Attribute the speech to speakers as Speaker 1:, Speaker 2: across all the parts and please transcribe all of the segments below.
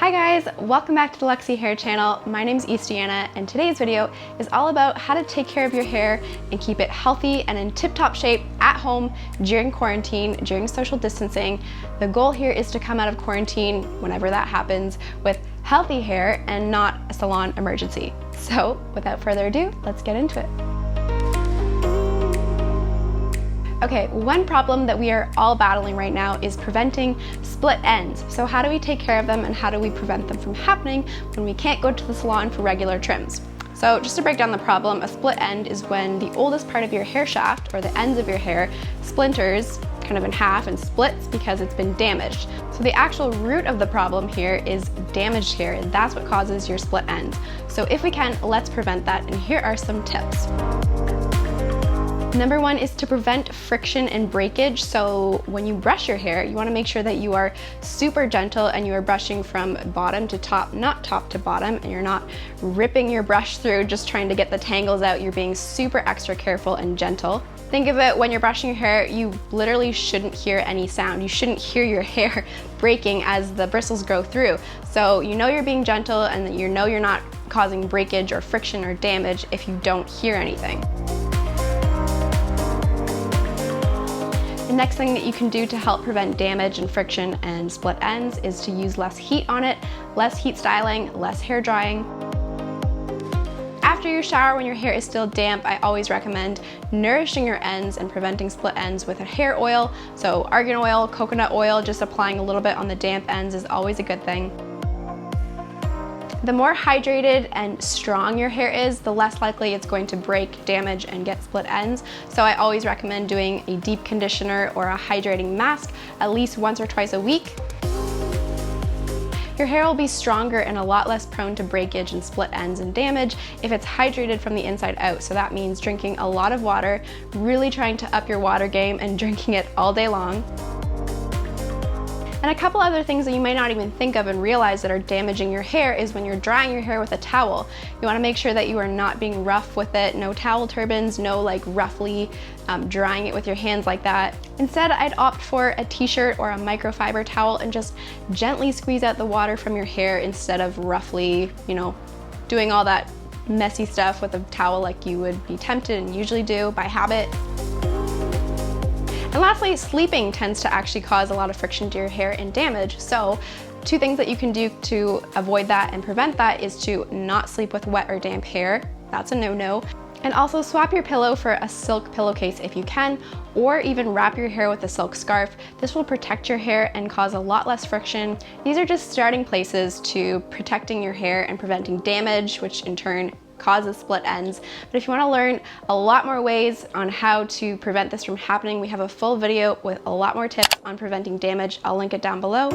Speaker 1: Hi guys, welcome back to the Luxy Hair channel. My name's Eastiana and today's video is all about how to take care of your hair and keep it healthy and in tip-top shape at home during quarantine, during social distancing. The goal here is to come out of quarantine, whenever that happens, with healthy hair and not a salon emergency. So without further ado, let's get into it. Okay, one problem that we are all battling right now is preventing split ends. So how do we take care of them and how do we prevent them from happening when we can't go to the salon for regular trims? So just to break down the problem, a split end is when the oldest part of your hair shaft, or the ends of your hair, splinters kind of in half and splits because it's been damaged. So the actual root of the problem here is damaged hair, and that's what causes your split ends. So if we can, let's prevent that, and here are some tips. Number one is to prevent friction and breakage. So when you brush your hair, you want to make sure that you are super gentle and you are brushing from bottom to top, not top to bottom, and you're not ripping your brush through just trying to get the tangles out. You're being super extra careful and gentle. Think of it, when you're brushing your hair, you literally shouldn't hear any sound. You shouldn't hear your hair breaking as the bristles go through. So you know you're being gentle and you know you're not causing breakage or friction or damage if you don't hear anything. The next thing that you can do to help prevent damage and friction and split ends is to use less heat on it, less heat styling, less hair drying. After your shower, when your hair is still damp, I always recommend nourishing your ends and preventing split ends with a hair oil. So argan oil, coconut oil, just applying a little bit on the damp ends is always a good thing. The more hydrated and strong your hair is, the less likely it's going to break, damage, and get split ends. So I always recommend doing a deep conditioner or a hydrating mask at least once or twice a week. Your hair will be stronger and a lot less prone to breakage and split ends and damage if it's hydrated from the inside out. So that means drinking a lot of water, really trying to up your water game and drinking it all day long. And a couple other things that you might not even think of and realize that are damaging your hair is when you're drying your hair with a towel. You want to make sure that you are not being rough with it. No towel turbans, no like roughly drying it with your hands like that. Instead, I'd opt for a t-shirt or a microfiber towel and just gently squeeze out the water from your hair instead of roughly, doing all that messy stuff with a towel like you would be tempted and usually do by habit. And lastly, sleeping tends to actually cause a lot of friction to your hair and damage. So two things that you can do to avoid that and prevent that is to not sleep with wet or damp hair. That's a no-no. And also swap your pillow for a silk pillowcase if you can, or even wrap your hair with a silk scarf. This will protect your hair and cause a lot less friction. These are just starting places to protecting your hair and preventing damage, which in turn causes split ends. But if you want to learn a lot more ways on how to prevent this from happening, we have a full video with a lot more tips on preventing damage. I'll link it down below.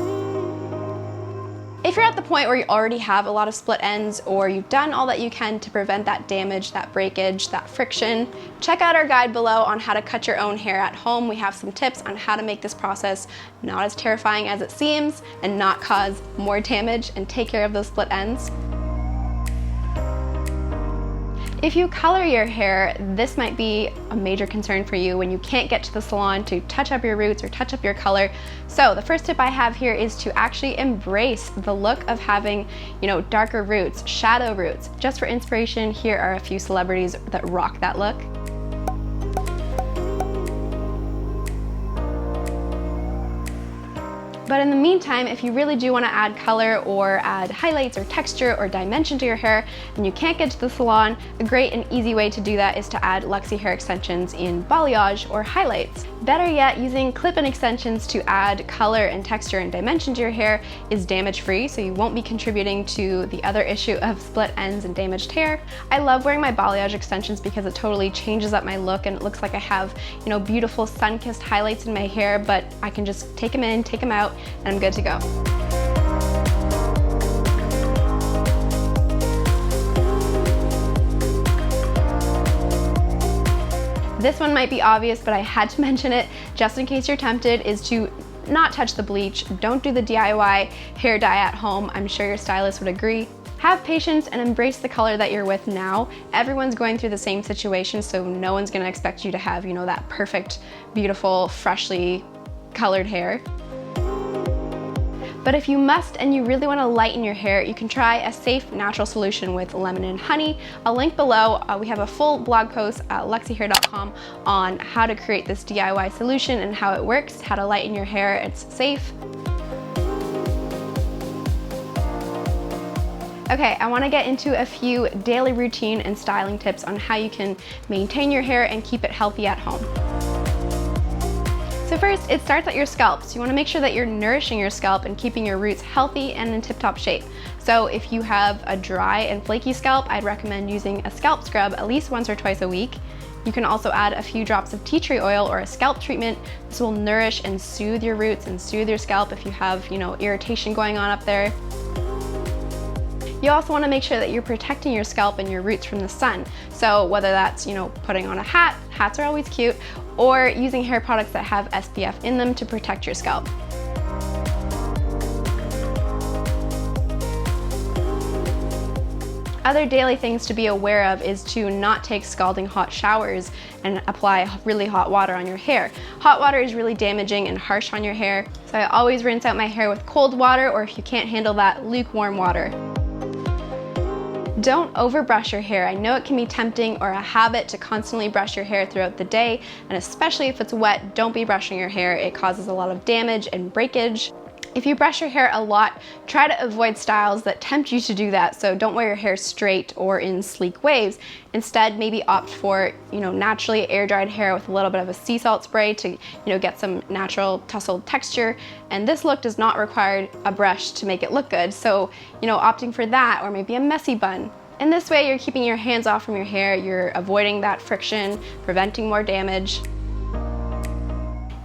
Speaker 1: If you're at the point where you already have a lot of split ends or you've done all that you can to prevent that damage, that breakage, that friction, check out our guide below on how to cut your own hair at home. We have some tips on how to make this process not as terrifying as it seems and not cause more damage and take care of those split ends. If you color your hair, this might be a major concern for you when you can't get to the salon to touch up your roots or touch up your color. So the first tip I have here is to actually embrace the look of having, darker roots, shadow roots. Just for inspiration, here are a few celebrities that rock that look. But in the meantime, if you really do want to add color or add highlights or texture or dimension to your hair and you can't get to the salon, a great and easy way to do that is to add Luxy Hair Extensions in balayage or highlights. Better yet, using clip-in extensions to add color and texture and dimension to your hair is damage-free, so you won't be contributing to the other issue of split ends and damaged hair. I love wearing my balayage extensions because it totally changes up my look and it looks like I have, beautiful sun-kissed highlights in my hair, but I can just take them in, take them out, and I'm good to go. This one might be obvious, but I had to mention it just in case you're tempted, is to not touch the bleach. Don't do the DIY hair dye at home. I'm sure your stylist would agree. Have patience and embrace the color that you're with now. Everyone's going through the same situation, so no one's gonna expect you to have, that perfect, beautiful, freshly colored hair. But if you must and you really want to lighten your hair, you can try a safe natural solution with lemon and honey. I'll link below. We have a full blog post at luxyhair.com on how to create this DIY solution and how it works, how to lighten your hair. It's safe. Okay, I want to get into a few daily routine and styling tips on how you can maintain your hair and keep it healthy at home. So first, it starts at your scalp. So you want to make sure that you're nourishing your scalp and keeping your roots healthy and in tip-top shape. So if you have a dry and flaky scalp, I'd recommend using a scalp scrub at least once or twice a week. You can also add a few drops of tea tree oil or a scalp treatment. This will nourish and soothe your roots and soothe your scalp if you have, irritation going on up there. You also want to make sure that you're protecting your scalp and your roots from the sun. So whether that's, putting on a hat, hats are always cute, or using hair products that have SPF in them to protect your scalp. Other daily things to be aware of is to not take scalding hot showers and apply really hot water on your hair. Hot water is really damaging and harsh on your hair, so I always rinse out my hair with cold water, or if you can't handle that, lukewarm water. Don't overbrush your hair. I know it can be tempting or a habit to constantly brush your hair throughout the day, and especially if it's wet, don't be brushing your hair. It causes a lot of damage and breakage. If you brush your hair a lot, try to avoid styles that tempt you to do that. So don't wear your hair straight or in sleek waves. Instead, maybe opt for, naturally air-dried hair with a little bit of a sea salt spray to, get some natural tousled texture. And this look does not require a brush to make it look good. So, opting for that, or maybe a messy bun. In this way, you're keeping your hands off from your hair, you're avoiding that friction, preventing more damage.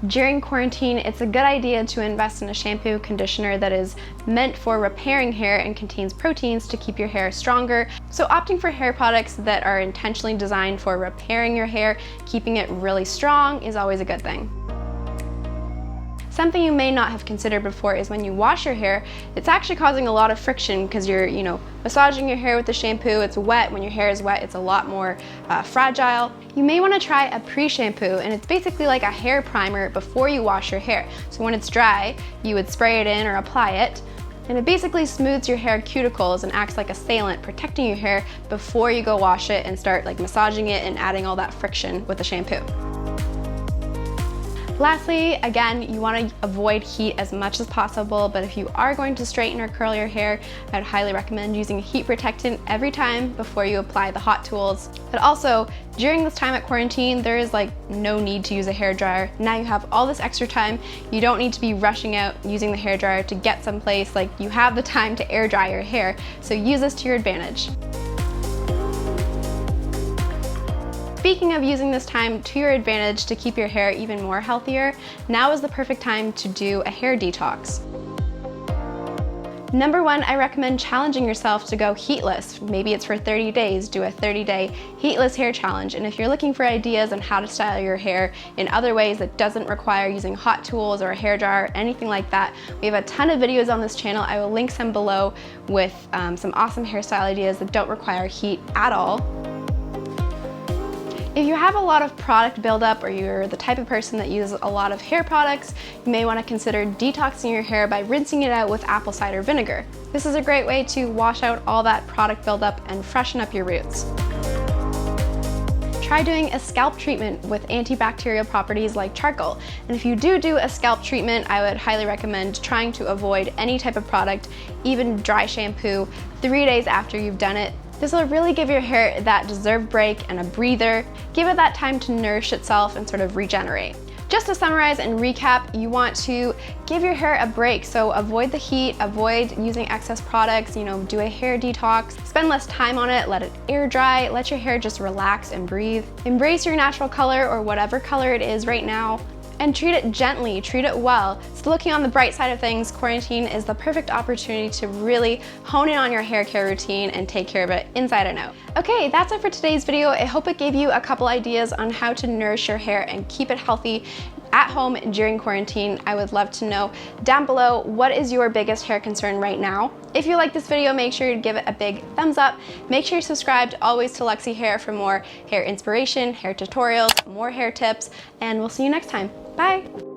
Speaker 1: During quarantine, it's a good idea to invest in a shampoo conditioner that is meant for repairing hair and contains proteins to keep your hair stronger. So opting for hair products that are intentionally designed for repairing your hair, keeping it really strong, is always a good thing. Something you may not have considered before is when you wash your hair, it's actually causing a lot of friction because you're, massaging your hair with the shampoo. It's wet. When your hair is wet, it's a lot more fragile. You may want to try a pre-shampoo, and it's basically like a hair primer before you wash your hair. So when it's dry, you would spray it in or apply it, and it basically smooths your hair cuticles and acts like a sealant, protecting your hair before you go wash it and start massaging it and adding all that friction with the shampoo. Lastly, again, you want to avoid heat as much as possible, but if you are going to straighten or curl your hair, I'd highly recommend using a heat protectant every time before you apply the hot tools. But also, during this time at quarantine, there is no need to use a hairdryer. Now you have all this extra time. You don't need to be rushing out using the hairdryer to get someplace. You have the time to air dry your hair, so use this to your advantage. Speaking of using this time to your advantage to keep your hair even more healthier, now is the perfect time to do a hair detox. Number one, I recommend challenging yourself to go heatless. Maybe it's for 30 days, do a 30-day heatless hair challenge. And if you're looking for ideas on how to style your hair in other ways that doesn't require using hot tools or a hairdryer or anything like that, we have a ton of videos on this channel. I will link some below with some awesome hairstyle ideas that don't require heat at all. If you have a lot of product buildup, or you're the type of person that uses a lot of hair products, you may want to consider detoxing your hair by rinsing it out with apple cider vinegar. This is a great way to wash out all that product buildup and freshen up your roots. Try doing a scalp treatment with antibacterial properties like charcoal. And if you do a scalp treatment, I would highly recommend trying to avoid any type of product, even dry shampoo, 3 days after you've done it. This will really give your hair that deserved break and a breather. Give it that time to nourish itself and sort of regenerate. Just to summarize and recap, you want to give your hair a break. So avoid the heat, avoid using excess products, do a hair detox, spend less time on it, let it air dry, let your hair just relax and breathe. Embrace your natural color, or whatever color it is right now, and treat it gently, treat it well. So looking on the bright side of things, quarantine is the perfect opportunity to really hone in on your hair care routine and take care of it inside and out. Okay, that's it for today's video. I hope it gave you a couple ideas on how to nourish your hair and keep it healthy at home during quarantine. I would love to know down below, what is your biggest hair concern right now? If you like this video, make sure you give it a big thumbs up. Make sure you're subscribed always to Luxy Hair for more hair inspiration, hair tutorials, more hair tips, and we'll see you next time. Bye.